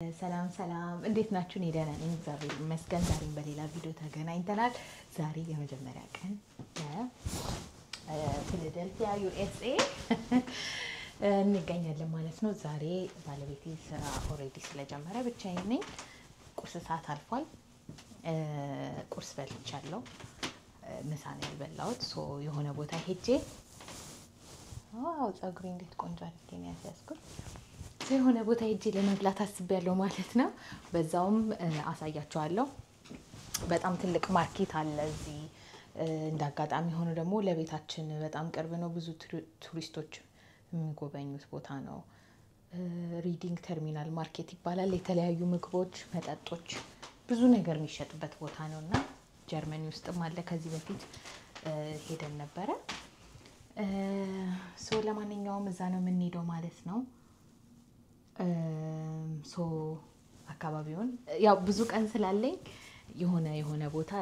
ሰላም እንዴት ናችሁ? እኔ ደህና ነኝ እግዚአብሔር ይመስገን። ዛሬም በሌላ ቪዲዮ ተገናኝተናል። ዛሬ የመጀመሪያ ቀን ፊላዴልፊያ USA እንገኛለን ማለት ነው። ዛሬ ባለቤቴ ስራ ኦሬዲ ስለጀመረ ብቻዬን ነኝ። ቁርስ ሰዓት አልፏል። ቁርስ በልቻለሁ። ምሳ ነው ያልበላሁት። የሆነ ቦታ ሄጄ ዋው ፀጉሬ እንዴት ቆንጆ አድርጌ ነው ያስያዝኩት። የሆነ ቦታ ሄጄ ለመብላት አስቤያለሁ ማለት ነው። በዛውም አሳያችኋለሁ። በጣም ትልቅ ማርኬት አለ እዚህ። እንዳጋጣሚ ሆኖ ደግሞ ለቤታችን በጣም ቅርብ ነው። ብዙ ቱሪስቶች የሚጎበኙት ቦታ ነው። ሪዲንግ ተርሚናል ማርኬት ይባላል። የተለያዩ ምግቦች፣ መጠጦች፣ ብዙ ነገር የሚሸጥበት ቦታ ነውና ጀርመኒ ውስጥም አለ። ከዚህ በፊት ሄደን ነበረ። ለማንኛውም እዛ ነው የምንሄደው ማለት ነው። አካባቢውን ያው ብዙ ቀን ስላለኝ የሆነ ቦታ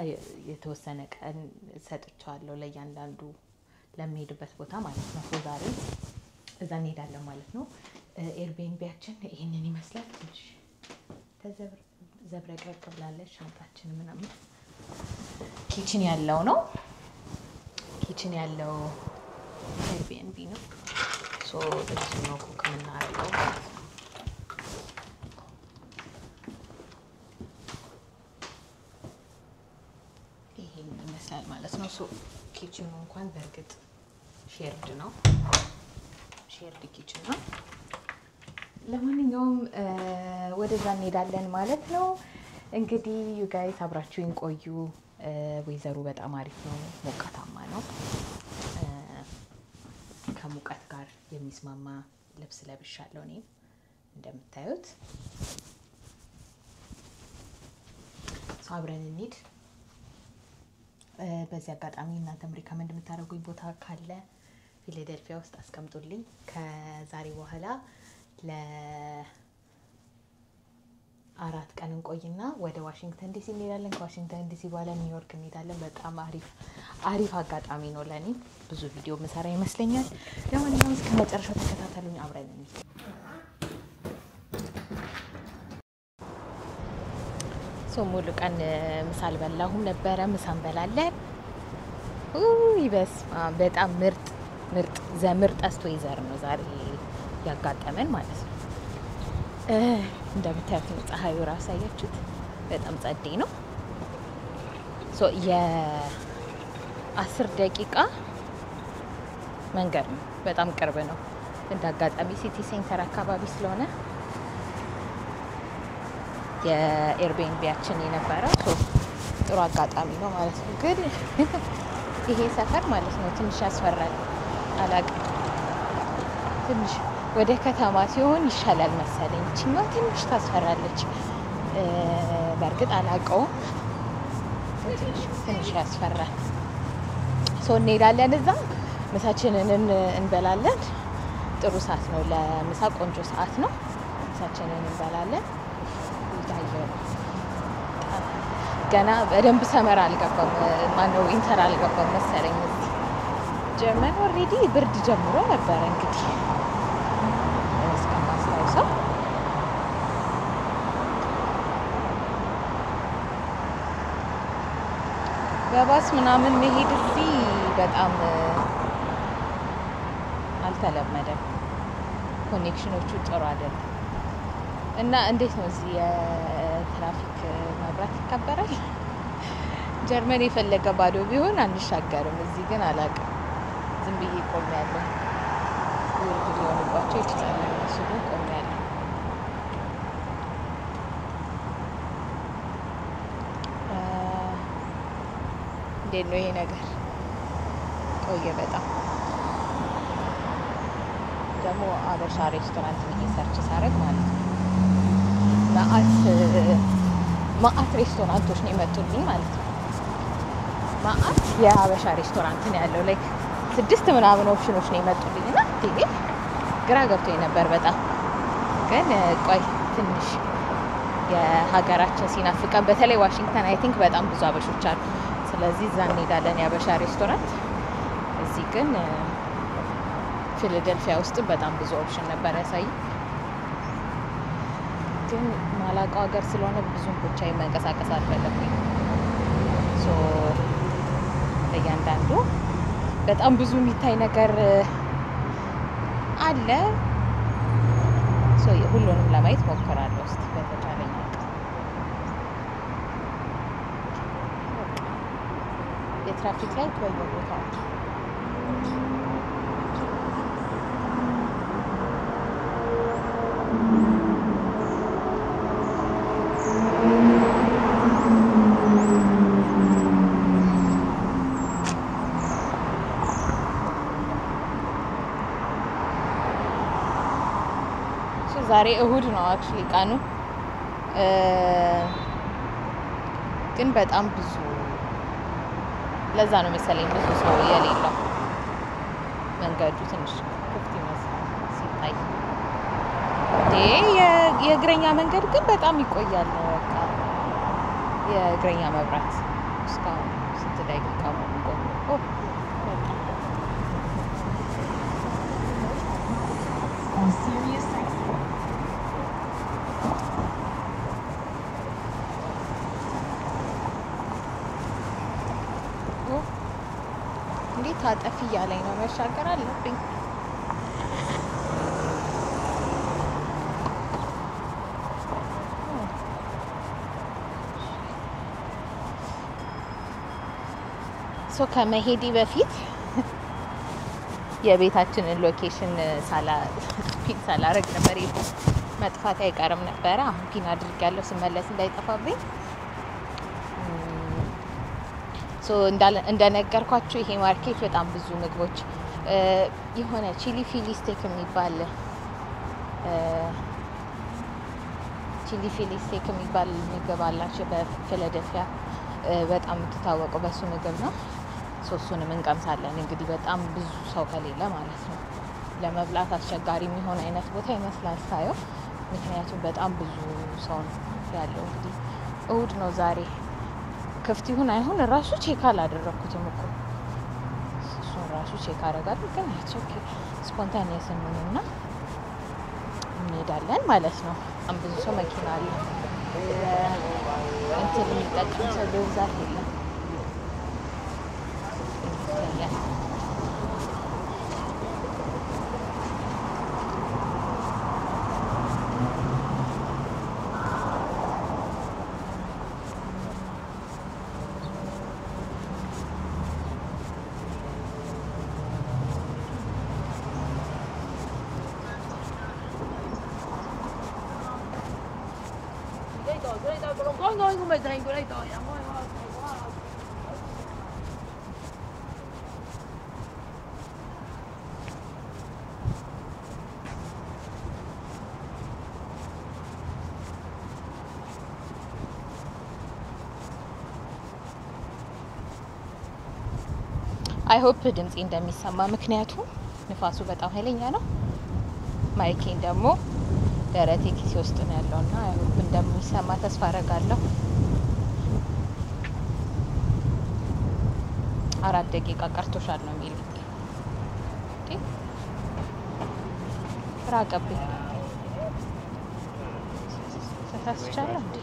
የተወሰነ ቀን ሰጥቻለሁ ለእያንዳንዱ ለሚሄድበት ቦታ ማለት ነው። ዛሬ እዛ እንሄዳለን ማለት ነው። ኤርቢኤንቢያችን ይሄንን ይመስላል። ትንሽ ተዘብረቅረቅ ብላለች ሻንጣችን ምናምን። ኪችን ያለው ነው። ኪችን ያለው ኤርቢኤንቢ ነው። እዚህ ነው ኩክ የምናደርገው ማለት ነው። ይሄንን ይመስላል ማለት ነው። ኪችኑ እንኳን በእርግጥ ሼርድ ነው። ሼርድ ኪችን ነው። ለማንኛውም ወደዛ እንሄዳለን ማለት ነው። እንግዲህ ዩ ጋይስ አብራችሁኝ ቆዩ። ወይዘሩ በጣም አሪፍ ነው። ሞቃታማ ነው። ከሙቀት ጋር የሚስማማ ልብስ ለብሻለሁ እኔ እንደምታዩት። አብረን እንሂድ። በዚህ አጋጣሚ እናንተም ሪከመንድ የምታደርጉኝ ቦታ ካለ ፊላዴልፊያ ውስጥ አስቀምጡልኝ። ከዛሬ በኋላ ለ4 ቀን እንቆይና ወደ ዋሽንግተን ዲሲ እንሄዳለን። ከዋሽንግተን ዲሲ በኋላ ኒውዮርክ እንሄዳለን። በጣም አሪፍ አጋጣሚ ነው ለኔ። ብዙ ቪዲዮ መሰራ ይመስለኛል። ለማንኛውም እስከ መጨረሻው ተከታተሉኝ። አብረን እንሂድ። ሙሉ ቀን ምሳ አልበላሁም ነበረ። ምሳ እንበላለን። በጣም ምርጥ ወይዘር ነው ዛሬ ያጋጠመን ማለት ነው። እንደምታዩት ፀሐዩ ራሱ አያችሁት፣ በጣም ጸዴ ነው። የ10 ደቂቃ መንገድ ነው። በጣም ቅርብ ነው። እንዳጋጣሚ ሲቲ ሴንተር አካባቢ ስለሆነ የኤርቢኤንቢያችን የነበረው ጥሩ አጋጣሚ ነው ማለት ነው። ግን ይሄ ሰፈር ማለት ነው ትንሽ ያስፈራል። አላውቅም፣ ትንሽ ወደ ከተማ ሲሆን ይሻላል መሰለኝ። እቺማ ትንሽ ታስፈራለች። በእርግጥ አላውቀውም፣ ትንሽ ያስፈራል። እንሄዳለን እዛ ምሳችንን እንበላለን። ጥሩ ሰዓት ነው ለምሳ፣ ቆንጆ ሰዓት ነው። ምሳችንን እንበላለን። ገና በደንብ ሰመር አልገባም፣ ማነው ዊንተር አልገባም መሰለኝ። ጀርመን ኦሬዲ ብርድ ጀምሮ ነበረ እንግዲህ እስከማስታውሰው። በባስ ምናምን መሄድ እዚህ በጣም አልተለመደም። ኮኔክሽኖቹ ጥሩ አይደለም እና እንዴት ነው እዚህ የትራፊክ መብራት ይከበራል። ጀርመን የፈለገ ባዶ ቢሆን አንሻገርም። እዚህ ግን አላውቅም፣ ዝም ብዬ ቆሜያለሁ። ውርድ ሊሆንባቸው ይችላል እነሱ ግን ቆሜያለሁ። እንዴት ነው ይሄ ነገር? ቆየ በጣም። ደግሞ አበሻ ሬስቶራንት ብዬ ሰርች ሳረግ ማለት ነው ማአት ሬስቶራንቶች ነው የመጡልኝ ማለት ነው። ማአት የሀበሻ ሬስቶራንት ነው ያለው። 6 ምናምን ኦፕሽኖች ነው የመጡልኝ እና ግራ ገብቶኝ ነበር በጣም። ግን ቆይ ትንሽ የሀገራችን ሲናፍቀን፣ በተለይ ዋሽንግተን አይ ቲንክ በጣም ብዙ አበሾች አሉ። ስለዚህ እዛ እንሄዳለን የሀበሻ ሬስቶራንት። እዚህ ግን ፊላዴልፊያ ውስጥ በጣም ብዙ ኦፕሽን ነበር ያሳይ። ግን ማላውቀው ሀገር ስለሆነ ብዙም ብቻ መንቀሳቀስ አልፈለኩኝ። ሶ ለእያንዳንዱ በጣም ብዙ የሚታይ ነገር አለ። ሶ ሁሉንም ለማየት ሞክራለሁ እስቲ በተቻለኝ አቅም። የትራፊክ ላይት በየቦታው ዛሬ እሁድ ነው አክቹሊ ቀኑ፣ ግን በጣም ብዙ ለዛ ነው መሰለኝ ብዙ ሰው የሌለው። መንገዱ ትንሽ ክፍት ይመስላል ሲታይ። የእግረኛ መንገድ ግን በጣም ይቆያል። በቃ የእግረኛ መብራት እስካሁን ስንት ደቂቃ ነው የሚቆየው? እንዴት አጠፊ እያለኝ ነው። መሻገር አለብኝ። ሶ ከመሄዴ በፊት የቤታችንን ሎኬሽን ሳላረግ ነበር። መጥፋት አይቀርም ነበረ። አሁን ፒን አድርጌያለሁ ስመለስ እንዳይጠፋብኝ። ሶ እንደነገርኳችሁ ይሄ ማርኬት በጣም ብዙ ምግቦች የሆነ ቺሊ ፊሊ ስቴክ የሚባል ምግብ አላቸው በፊላደልፊያ በጣም የምትታወቀው በሱ ምግብ ነው። ሶሱንም እንቀምሳለን እንግዲህ በጣም ብዙ ሰው ከሌለ ማለት ነው። ለመብላት አስቸጋሪ የሚሆን አይነት ቦታ ይመስላል ሳየው፣ ምክንያቱም በጣም ብዙ ሰው ነው ያለው። እንግዲህ እሁድ ነው ዛሬ። ክፍት ይሁን አይሁን ራሱ ቼክ አላደረኩትም እኮ። እሱን ራሱ ቼክ አደርጋለሁ፣ ግን ኦኬ ስፖንታኒየስ ነውና እንሄዳለን ማለት ነው። በጣም ብዙ ሰው መኪና አለ። እንትን የሚጠቀም ሰው በብዛት የለም። አይ ሆፕ ድምጼ እንደሚሰማ፣ ምክንያቱም ንፋሱ በጣም ኃይለኛ ነው። ማይኬን ደግሞ ደረቴ ኪሴ ውስጥ ነው ያለውና አይ ሆፕ እንደሚሰማ ተስፋ አደርጋለሁ። 4 ደቂቃ ቀርቶሻል ነው የሚል ራቀብኝ። ተሳስቻለሁ እንዴ?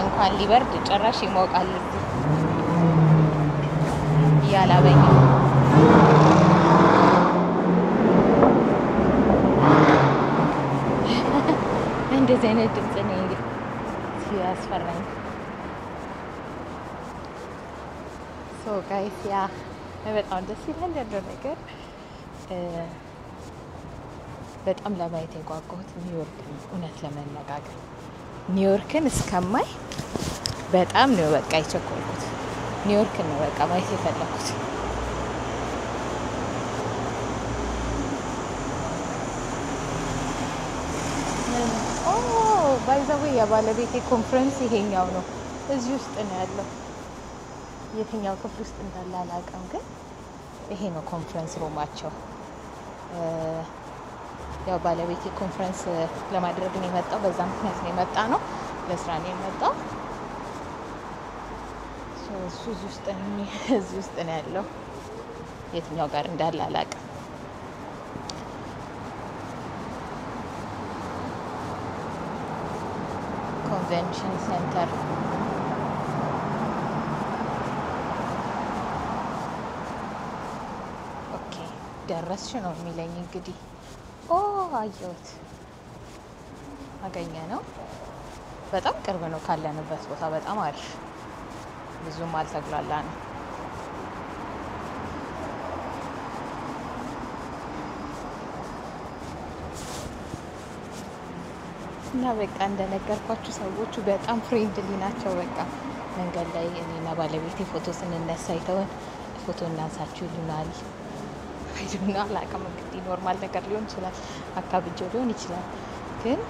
እንኳን ሊበርድ ጭራሽ ይሞቃል ያላበኝ። እንደዚህ አይነት ድምጽ ነው ሲያስፈራኝ። ሶ ጋይስ ያ በጣም ደስ ይላል ያለው ነገር። በጣም ለማየት የጓጓሁት ኒውዮርክ ነው እውነት ለመነጋገር። ኒውዮርክን እስከማይ በጣም ነው በቃ የቸኮልኩት። ኒውዮርክ ነው በቃ ማየት የፈለኩት። ባይ ዘ ዌይ የባለቤቴ ኮንፈረንስ ይሄኛው ነው። እዚህ ውስጥ ነው ያለው። የትኛው ክፍል ውስጥ እንዳለ አላውቅም፣ ግን ይሄ ነው ኮንፈረንስ ሩማቸው። ያው ባለቤቴ ኮንፈረንስ ለማድረግ ነው የመጣው። በዛ ምክንያት ነው የመጣ ነው፣ ለስራ ነው የመጣው። እሱ እዚህ ውስጥ ነው ያለው። የትኛው ጋር እንዳለ አላውቅም። ኮንቬንሽን ሴንተር ኦኬ። ደረስሽ ነው የሚለኝ እንግዲህ። አየሁት፣ አገኘ ነው። በጣም ቅርብ ነው ካለንበት ቦታ። በጣም አሪፍ፣ ብዙም አልተግላላ ነው። እና በቃ እንደነገርኳችሁ ሰዎቹ በጣም ፍሬንድሊ ናቸው። በቃ መንገድ ላይ እኔና ባለቤቴ ፎቶ ስንነሳ አይተውን ፎቶ እናንሳችሁ ይሉናል። አይዱና አላውቅም እንግዲህ ኖርማል ነገር ሊሆን ይችላል፣ አካብጆ ሊሆን ይችላል፣ ግን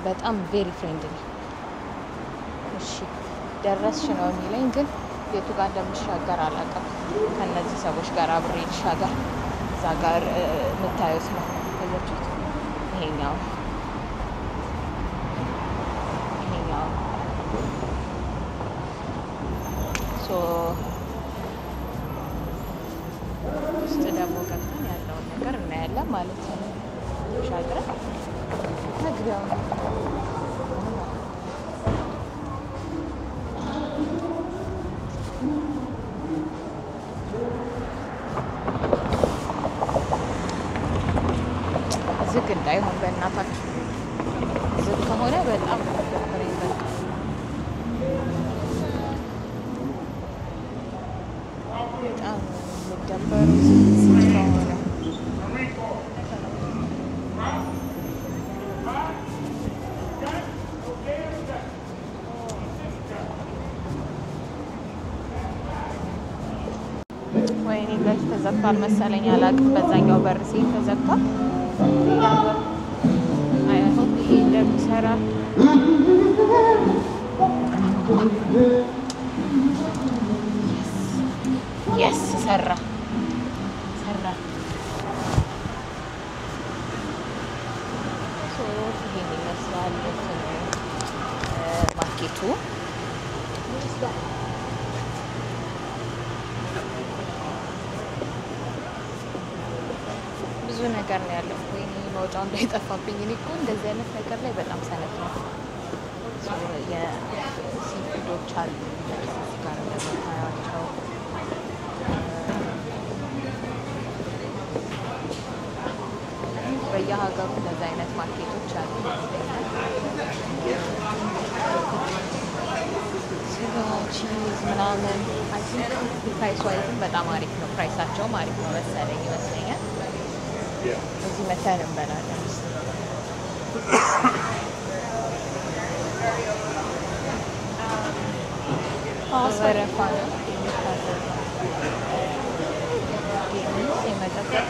በጣም ቬሪ ፍሬንድሊ። እሺ ደረስሽ ነው የሚለኝ፣ ግን ቤቱ ጋር እንደምሻገር አላውቅም። ከነዚህ ሰዎች ጋር አብሬ ልሻገር። እዛ ጋር የምታዩት ነው ያያችሁት። ይሄኛው ውስጥ ደግሞ ገብተን ያለውን ነገር እናያለን ማለት ነው። ሻግረን መግቢያው ነው። ዝግ እንዳይሆን በእናታችሁ። ዝግ ከሆነ በጣም ደብረ ይበቃ። በጣም ደበሩ ከሆነ ወይኔ ጋር ተዘግቷል መሰለኝ፣ አላውቅም። በዛኛው በር ሲል ተዘግቷል። አይሆን ይሄ እንደሚሰራ የስ ሰራ። ይሄን ይመስላል ማርኬቱ። ብዙ ነገር ነው ያለው። ወይኔ መውጫው እንዳይጠፋብኝ። እኔ እኮ እንደዚህ አይነት ነገር ላይ በጣም ሰነፍ ነው። የሲፉዶች አሉ ጋር እንደምታያቸው። በየሀገሩ እንደዚህ አይነት ማርኬቶች አሉ። ስጋ፣ ቺዝ ምናምን ፕራይስ ዋይዝም በጣም አሪፍ ነው። ፕራይሳቸውም አሪፍ ነው መሰለኝ ይመስለኛል። እዚህ መተን እንበላለን። ወረፋ ነው የመጠበቅ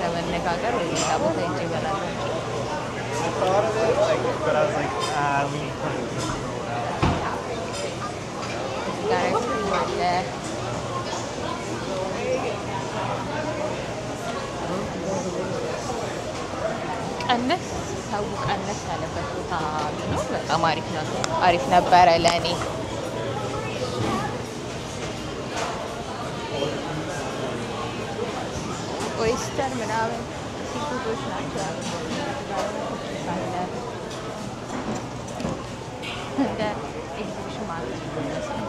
ለመነጋገር ወይ ሌላ ቦታ ሄጄ እበላለሁ። ቀነስ ሰው ቀነስ ያለበት ቦታ ቢኖር በጣም አሪፍ ነበረ ለእኔ። ኦይስተር ምናምን ሲፉዶች ናቸው እንደ ኤግዚቢሽን ማለት ነው።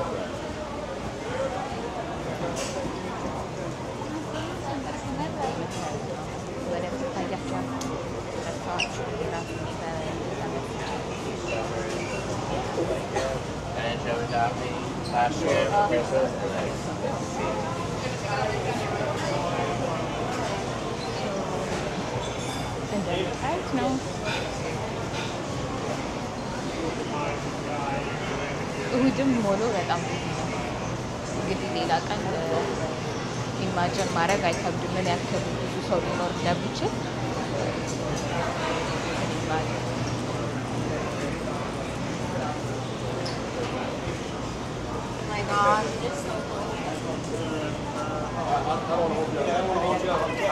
በደንብ ይታያቸዋል። ረስታዋቸው ራሱ እንደምታዩት ነው። እሁድም ሞሎ በጣም እንግዲህ ሌላ ቀን ኢማጅን ማድረግ አይከብድም ምን ያክል ብዙ ሰው ሊኖር እንደሚችል። My God, it's so cool.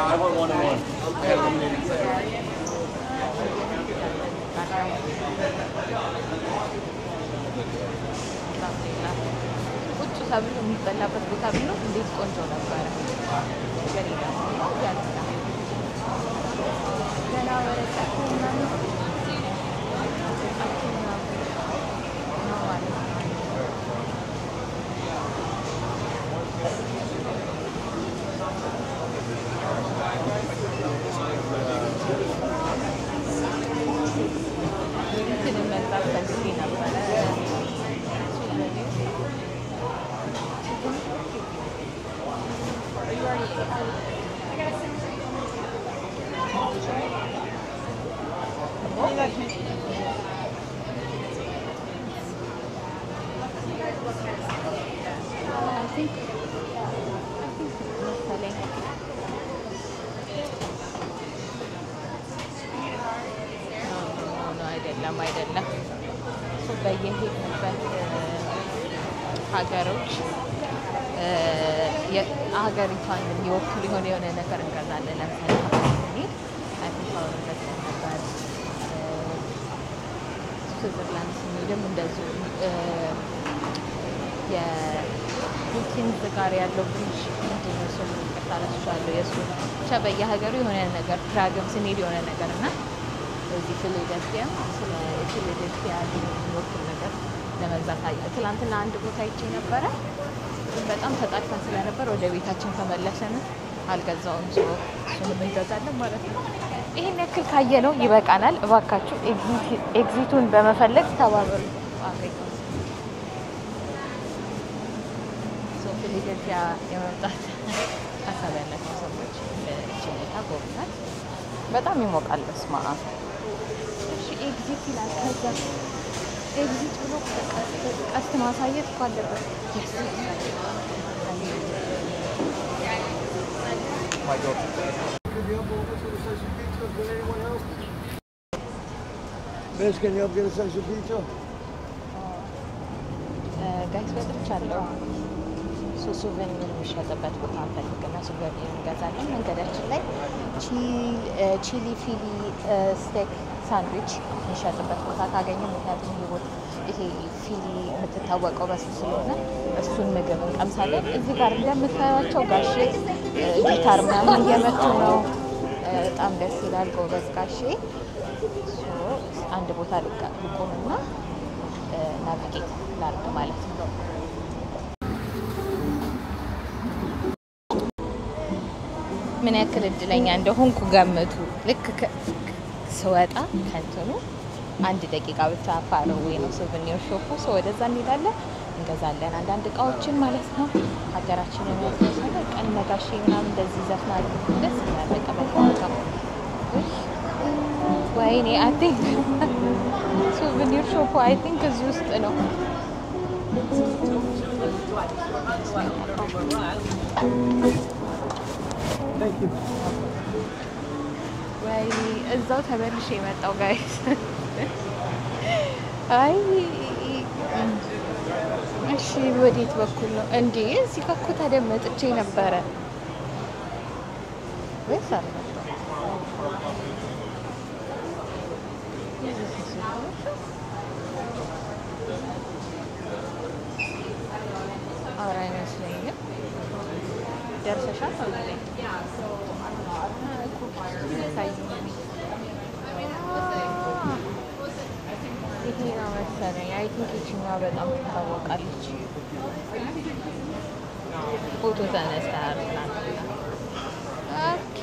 I want one and one. ቁጭ ተብሎ የሚበላበት ቦታ ቢኖር እንዴት ቆንጆ ነበረ። ገሪዳ ያለና ገና ወረቀት ምናምን አይደለም በየሄድንበት ሀገሮች ሀገሪቷን የሚወክል የሆነ ነገር እንገዛለን። ለምሳሌ ስንሄድ አይፎን ገዝተን ነበር። ስዊዘርላንድ ስንሄድም እንደዚሁ የቡኪንግ ጋር ያለው ብሪጅ ምንድን ነው ስሙ ይቅርታላችኋለሁ። የእሱ ብቻ በየሀገሩ የሆነ ነገር ፕራግም ስንሄድ የሆነ ነገር እና እዚህ ፊላዴልፊያ ስለ ፊላዴልፊያ የሚወክል ነገር ለመግዛት ትናንትና አንድ ቦታ አይቼ ነበረ። በጣም ተጣልፈን ስለነበር ወደ ቤታችን ተመለሰን። አልገዛውም። እሱንም እንገዛለን ማለት ነው። ይሄን ያክል ካየነው ይበቃናል። እባካችሁ ኤግዚቱን በመፈለግ ተባበሩ። ፊላዴልፊያ የመምጣት ሀሳብ ያላቸው ሰዎች በችኔታ ጎብናት። በጣም ይሞቃል። በስመ አብ። እሺ ኤግዚት ይላል። ከዛ ኤግዚት ብሎ ቀስት ማሳየት እኮ አለበት። ጋይስ ወጥቻለሁ። ሱሱቨን የሚሸጥበት ቦታ እንፈልግና ሱሱቨን እንገዛለን። መንገዳችን ላይ ቺሊ ፊሊ ስቴክ ሳንድዊች የሚሸጥበት ቦታ ካገኘ፣ ምክንያቱም ይሄ ፊሊ የምትታወቀው በሱ ስለሆነ እሱን ምግብ እንቀምሳለን። እዚህ ጋር እንደምታዩቸው ጋሼ ጊታር ምናምን እየመቱ ነው። በጣም ደስ ይላል። ጎበዝ ጋሼ። አንድ ቦታ ልቆምና ናቪጌት ላድርግ ማለት ነው። ምን ያክል እድለኛ እንደሆንኩ ገምቱ። ልክ ስወጣ ከእንትኑ 1 ደቂቃ ብቻ ፋረዌ ነው ሱቨኒር ሾፑ። ወደዛ እንሄዳለን፣ እንገዛለን አንዳንድ እቃዎችን ማለት ነው። ሀገራችንን ያስመሰለ ቀን ነጋሼ ምናምን እንደዚህ ዘፍናሉ። ደስ ይላል። ቀበታ ወይኔ አይ ቲንክ ሱቨኒር ሾፑ አይ ቲንክ እዚህ ውስጥ ነው። ወይኔ እዛው ተበልሼ የመጣው ጋይስ። አይ እሺ ወዴት በኩል ነው እንዴ? እዚህ ጋር እኮ ታዲያ መጥቼ ነበረ ወይስ አለ? ኧረ አይመስለኝም። ደርሰሻል? ይሄ ነው መሰለኝ። አይ ቲንክ ይችኛዋ በጣም ትታወቃለች። ፎቶ ተነስተሃል። ኦኬ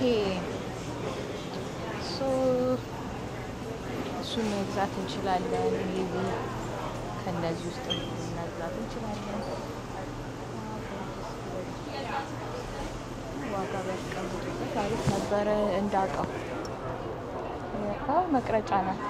እሱን መግዛት እንችላለን። ሜቢ ከእነዚህ ውስጥ መግዛት እንችላለን። ዋጋ ቢያስቀምጡበት አሪፍ ነበረ። እንዳውቀው መቅረጫ ናት።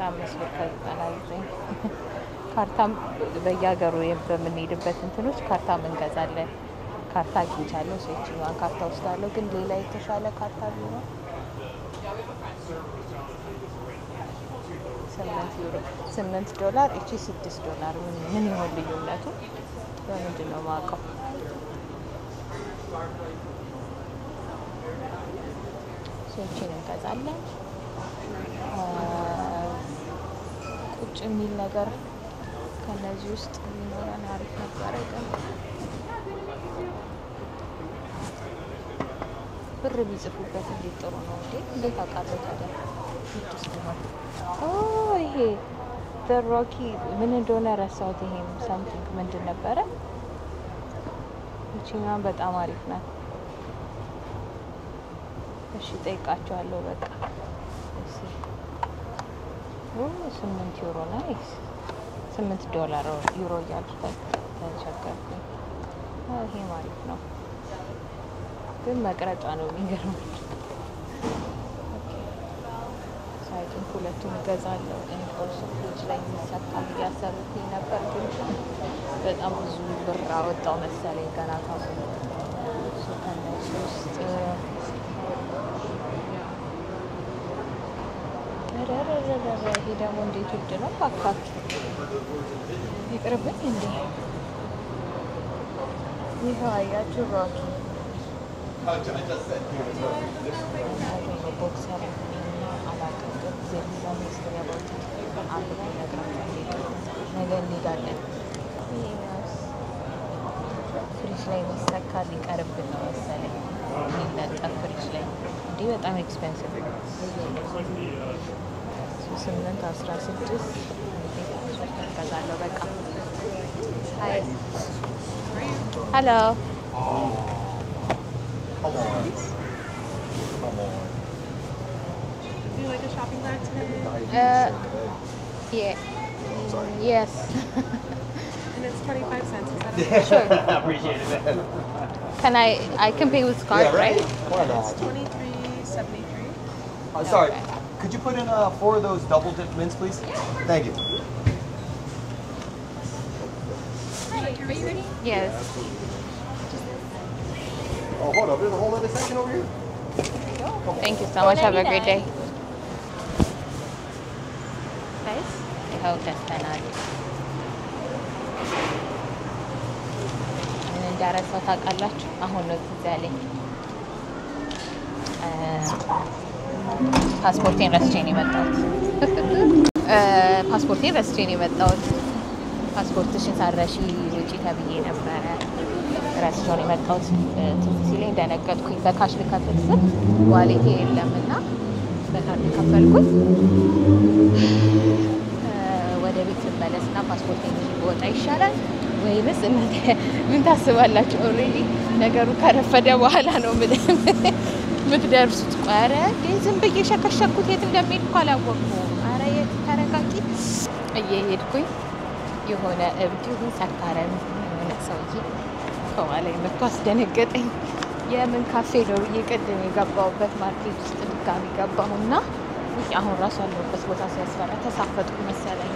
65 ብር ከ99 ካርታም በየሀገሩ በምንሄድበት እንትኖች ካርታም እንገዛለን። ካርታ አግኝቻለሁ። ሴችኛዋን ካርታ ወስዳለሁ። ግን ሌላ የተሻለ ካርታ ቢሆን 8 ዶላር እቺ $6 ምን ይሆን ልዩነቱ? በምንድን ነው የማውቀው? ሴችን እንገዛለን። ቁጭ የሚል ነገር ከነዚህ ውስጥ ቢኖረን አሪፍ ነበረ። ግን ብር ቢጽፉበት እንዴት ጥሩ ነው እንዴ! እንዴት አውቃለሁ ታዲያ? ይሄ በሮኪ ምን እንደሆነ ረሳሁት። ይሄም ሳምቲንግ ምንድን ነበረ? እቺኛን በጣም አሪፍ ናት። እሺ ጠይቃቸዋለሁ። በቃ እሺ 8 ዩሮ ናይስ። $8 ዩሮ እያልኩ ተቸገርኩኝ። ይሄ ማለት ነው ግን መቅረጫ ነው የሚገርመው። ሳይቱን ሁለቱን እገዛለሁ። ኦልሶ ፍሪጅ ላይ የሚሰካል እያሰብኩኝ ነበር፣ ግን በጣም ብዙ ብር አወጣው መሰለኝ ገና ካሁኑ። ከነሱ ውስጥ ይሄ ደግሞ እንዴት ውድ ነው! እባካችሁ ይቅርብኝ እንዴ! ይኸው አያችሁ ሮኪ ቦክሰር አላውቅም፣ ግን አንድ ላይ ነገ እንሄዳለን። ፍሪጅ ላይ የሚሰካ ሊቀርብን ነው መሰለኝ የሚለጠፍ ፍሪጅ ላይ እንዲህ በጣም ኤክስፔንሲቭ ነው። 8 16 እገዛለሁ። በቃ ሀይ ሄሎ Do you like a shopping bag today? Yeah. Yes. And it's 25 cents. Is that okay? Sure. Appreciate it. I can pay with card, Yeah, right? Why not? It's $23.73. Sorry, Okay. could you put in 4 of those double dipped mints, please? Thank you. Are you ready? Yes. Oh, hold up. There's a whole other section over here. Thank you so much. Have a great day. Guys, I hope that's done. እንዳረሳው ታውቃላችሁ? አሁን ነው ትዝ ያለኝ። ፓስፖርቴን ረስቼ ነው የመጣሁት። ፓስፖርትሽን ሳትረሺ ውጪ ተብዬ ነበረ። ረስቼው ነው የመጣሁት። ትዝ ሲለኝ ደነገጥኩኝ። በካሽ ልከፍል ስል ዋሌቴ የለምና በካርድ ከፈልኩኝ። ወደ ቤት ልመለስና ፓስፖርቴን ይዤ ብወጣ ይሻላል ወይስ እናንተ ምን ታስባላችሁ? ኦልሬዲ ነገሩ ከረፈደ በኋላ ነው የምትደርሱት። ኧረ ዝም ብዬ ሸከሸኩት። የት እንደሚሄድ እኮ አላወቅኩም። ኧረ የት ተረጋጊ። እየሄድኩኝ የሆነ እብድ ይሁን ሰካራም የሆነ ሰውዬ ከኋላዬ መጥቶ አስደነገጠኝ። የምን ካፌ ነው ብዬ ቅድም የገባሁበት ማርኬት ውስጥ ድጋሚ ገባሁና አሁን ራሱ ያለሁበት ቦታ ሲያስፈራ ተሳፈጥኩ መሰለኝ።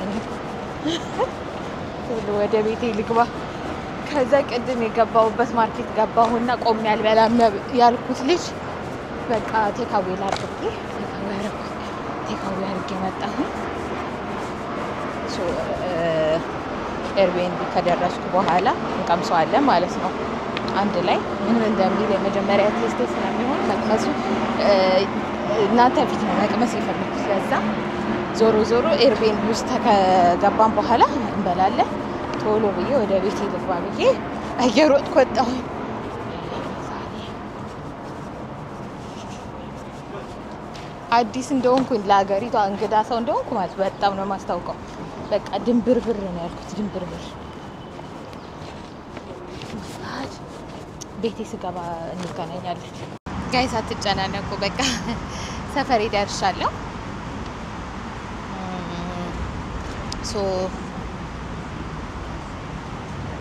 ወደ ቤቴ ልግባ። ከዛ ቅድም የገባሁበት ማርኬት ገባሁና ቆሜ አልበላም ያልኩት ልጅ በቃ ቴካዌ ላድርግ ቴካዌ አድርጌ መጣሁ። ኤርቤንቢ ከደረስኩ በኋላ እንቀምሰዋለን ማለት ነው። አንድ ላይ ምን እንደሚል የመጀመሪያ ቴስት ስለሚሆን መቅመሱ እናንተ ፊት ነው መቅመስ የፈለኩት። ለዛ ዞሮ ዞሮ ኤርቤንቢ ውስጥ ከገባን በኋላ እንበላለን። ቶሎ ብዬ ወደ ቤቴ ልግባ ብዬ እየሮጥኩ ወጣሁኝ። አዲስ እንደሆንኩኝ ለሀገሪቷ እንግዳ ሰው እንደሆንኩ ማለት በጣም ነው የማስታውቀው። በቃ ድንብርብር ነው ያልኩት። ድንብርብር ቤቴ ስገባ እንገናኛለን። ጋይስ አትጨናነቁ። በቃ ሰፈሬ ደርሻለሁ።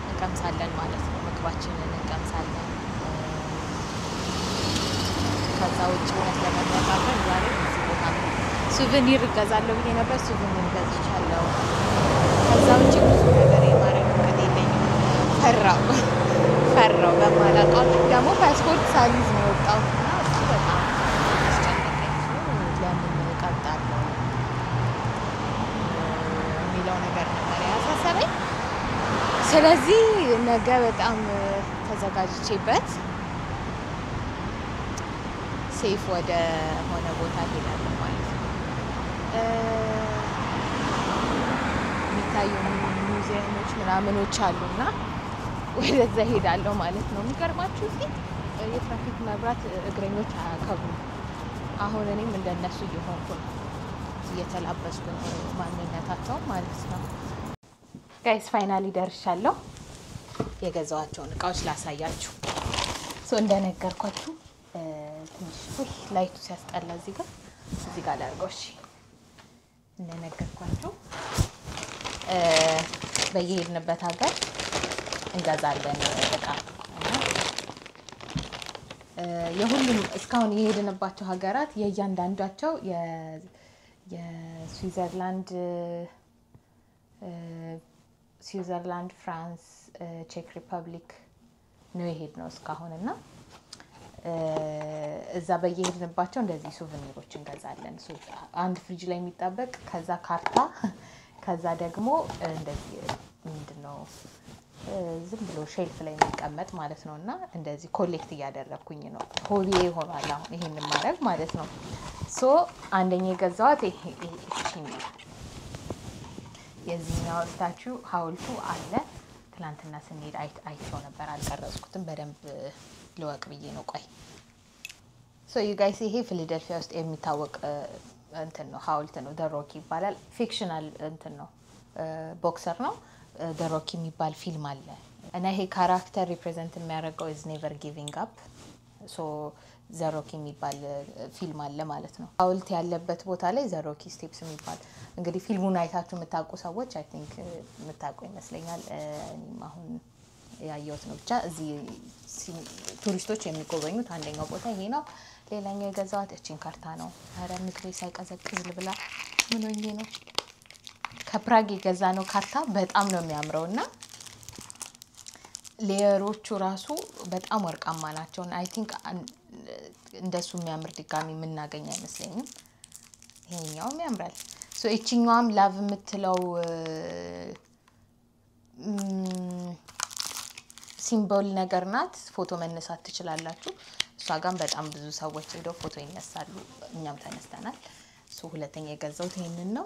እንቀምሳለን ማለት ነው። ምግባችንን እንቀምሳለን። ከዛ ውጭ እውነት ለመነጋገር ዛሬ እዚህ ቦታ ሱቨኒር እገዛለሁ ብዬ ነበር። ሱቨኒር ገዝቻለሁ። ከዛ ውጭ ብዙ ነገር የማድረግ እቅድ የለኝም። ፈራው በማላውቀው ደግሞ ፓስፖርት ሳሊዝ ነው የወጣሁት እና እሱ በጣም አስጨነቀኝ። ለምን እቀጣለሁ የሚለው ነገር ነበር ያሳሰበኝ። ስለዚህ ነገ በጣም ተዘጋጅቼበት ሴፍ ወደ ሆነ ቦታ ሄዳለሁ ማለት ነው። የሚታዩ ሙዚየሞች ምናምኖች አሉና ወደዛ ሄዳለሁ ማለት ነው። የሚገርማችሁ እዚህ የትራፊክ መብራት እግረኞች አያከብሩም። አሁን እኔም እንደነሱ እየሆንኩ ነው፣ እየተላበስኩ ነው ማንነታቸው ማለት ነው። ጋይስ ፋይናሊ ደርሻለሁ። የገዛኋቸውን እቃዎች ላሳያችሁ። እንደነገርኳችሁ ትንሽ ላይቱ ሲያስጠላ እዚህ ጋር ላድርገው። እሺ እንደነገርኳችሁ በየሄድንበት ሀገር እንገዛለን እቃ እና የሁሉም እስካሁን የሄድንባቸው ሀገራት የእያንዳንዳቸው ስዊዘርላንድ፣ ፍራንስ፣ ቼክ ሪፐብሊክ ነው የሄድነው እስካሁን እና እዛ በየሄድንባቸው እንደዚህ ሱቨኒሮች እንገዛለን። አንድ ፍሪጅ ላይ የሚጣበቅ ከዛ ካርታ ከዛ ደግሞ እንደዚህ ምንድነው ዝም ብሎ ሼልፍ ላይ የሚቀመጥ ማለት ነው እና እንደዚህ ኮሌክት እያደረኩኝ ነው። ሆቢ ሆኗል አሁን ይሄንን ማድረግ ማለት ነው። አንደኛ የገዛኋት ይሄ የዚህኛው ስታቹ ሐውልቱ አለ። ትላንትና ስንሄድ አይቼው ነበር፣ አልቀረጽኩትም። በደንብ ልወቅ ብዬ ነው። ቆይ ዩ ጋይስ ይሄ ፊላዴልፊያ ውስጥ የሚታወቅ እንትን ነው፣ ሐውልት ነው። ደሮኪ ይባላል። ፊክሽናል እንትን ነው፣ ቦክሰር ነው። ደሮኪ የሚባል ፊልም አለ እና ይሄ ካራክተር ሪፕሬዘንት የሚያደርገው ኢዝ ኔቨር ጊቪንግ አፕ። ዘሮኪ የሚባል ፊልም አለ ማለት ነው። ሐውልት ያለበት ቦታ ላይ ዘሮኪ ስቴፕስ የሚባል እንግዲህ ፊልሙን አይታችሁ የምታውቁ ሰዎች አይ ቲንክ የምታውቁ ይመስለኛል። እኔም አሁን ያየሁት ነው። ብቻ እዚህ ቱሪስቶች የሚጎበኙት አንደኛው ቦታ ይሄ ነው። ሌላኛው የገዛኋት እቺን ካርታ ነው። ኧረ ምክሬ ሳይቀዘቅዝ ልብላ። ምን ሆኜ ነው? ከፕራግ የገዛ ነው ካርታ በጣም ነው የሚያምረው እና ሌየሮቹ ራሱ በጣም ወርቃማ ናቸው። አይ ቲንክ እንደሱ የሚያምር ድጋሚ የምናገኝ አይመስለኝም። ይሄኛውም ያምራል። እቺኛዋም ላቭ የምትለው ሲምቦል ነገር ናት። ፎቶ መነሳት ትችላላችሁ። እሷ ጋር በጣም ብዙ ሰዎች ሄደው ፎቶ ይነሳሉ። እኛም ተነስተናል። ሁለተኛ የገዛሁት ይሄንን ነው።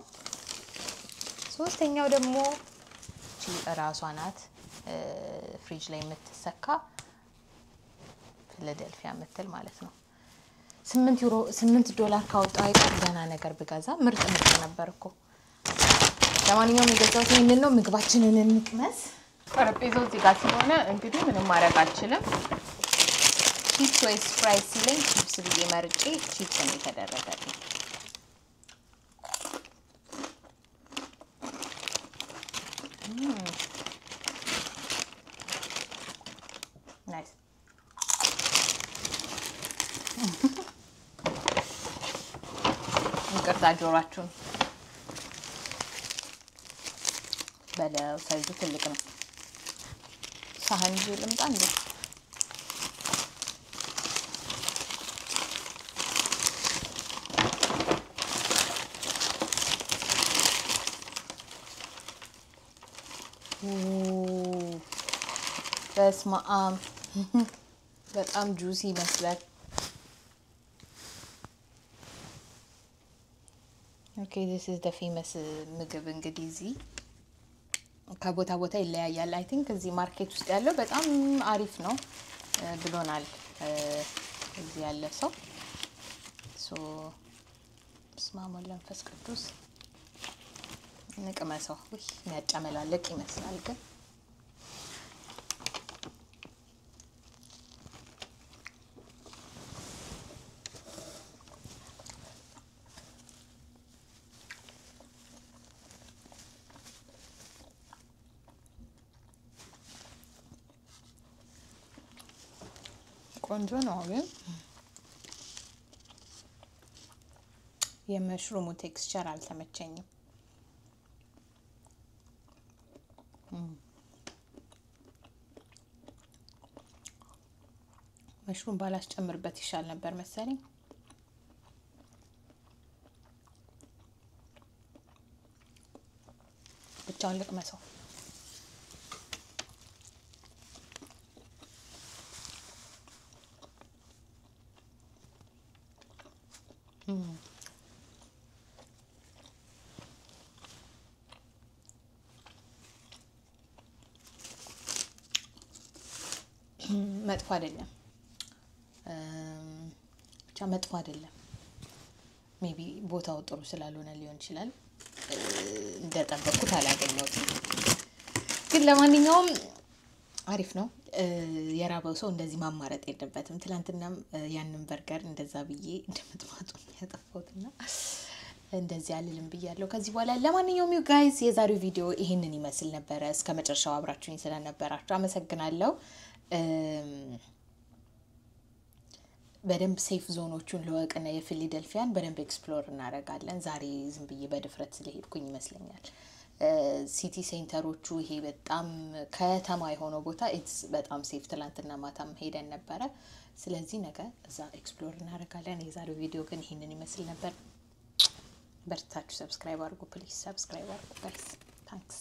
ሶስተኛው ደግሞ እቺ ራሷ ናት። ፍሪጅ ላይ የምትሰካ ፊላዴልፊያ የምትል ማለት ነው። $8 ካወጣው አይቀር ደህና ነገር ብገዛ ምርጥ ነበር እኮ። ለማንኛውም የገዛሁት ይሄንን ነው። ምግባችንን እንቅመስ። ጠረጴዛው እዚህ ጋር ስለሆነ እንግዲህ ምንም ማድረግ አልችልም። ቺፕስ ወይስ ፍራይስ ሲለኝ ቺፕስ ብዬ መርጬ ቺፕስ ነው የተደረገልኝ። ናይስ። ይቅርታ ጆሯችሁን በለው። ሳይዙ ትልቅ ነው። ሳህን ይዤ ልምጣ እንዴ? በስመ አብ በጣም ጁሲ ይመስላል። ኦኬ this is the famous ምግብ እንግዲህ እዚህ ከቦታ ቦታ ይለያያል። አይ ቲንክ እዚህ ማርኬት ውስጥ ያለው በጣም አሪፍ ነው ብሎናል እዚህ ያለ ሰው። ስማማ ለንፈስ ቅዱስ ንቅመሰው። ወይ የሚያጨመላልቅ ይመስላል ግን ቆንጆ ነው። ግን የመሽሩሙ ቴክስቸር አልተመቸኝም። መሽሩም ባላስጨምርበት ይሻል ነበር መሰለኝ። ብቻውን ልቅመሰው። መጥፎ አይደለም፣ ብቻ መጥፎ አይደለም። ሜቢ ቦታው ጥሩ ስላልሆነ ሊሆን ይችላል። እንደጠበቅኩት አላገኘሁትም፣ ግን ለማንኛውም አሪፍ ነው። የራበው ሰው እንደዚህ ማማረጥ የለበትም። ትናንትናም ያንን በርገር እንደዛ ብዬ እንደምጥማጡ ያጠፋሁትና እንደዚህ አልልም ብያለሁ ከዚህ በኋላ። ለማንኛውም ዩ ጋይስ የዛሬው ቪዲዮ ይሄንን ይመስል ነበረ። እስከ መጨረሻው አብራችሁኝ ስለነበራችሁ አመሰግናለሁ። በደንብ ሴፍ ዞኖቹን ለወቅና የፊላደልፊያን በደንብ ኤክስፕሎር እናደርጋለን። ዛሬ ዝም ብዬ በድፍረት ስለሄድኩኝ ይመስለኛል። ሲቲ ሴንተሮቹ ይሄ በጣም ከተማ የሆነው ቦታ ኢትስ በጣም ሴፍ። ትላንትና ማታም ሄደን ነበረ። ስለዚህ ነገ እዛ ኤክስፕሎር እናደርጋለን። የዛሬው ቪዲዮ ግን ይሄንን ይመስል ነበር። በርታችሁ ሰብስክራይብ አድርጉ ፕሊዝ፣ ሰብስክራይብ አድርጉ ጋይስ። ታንክስ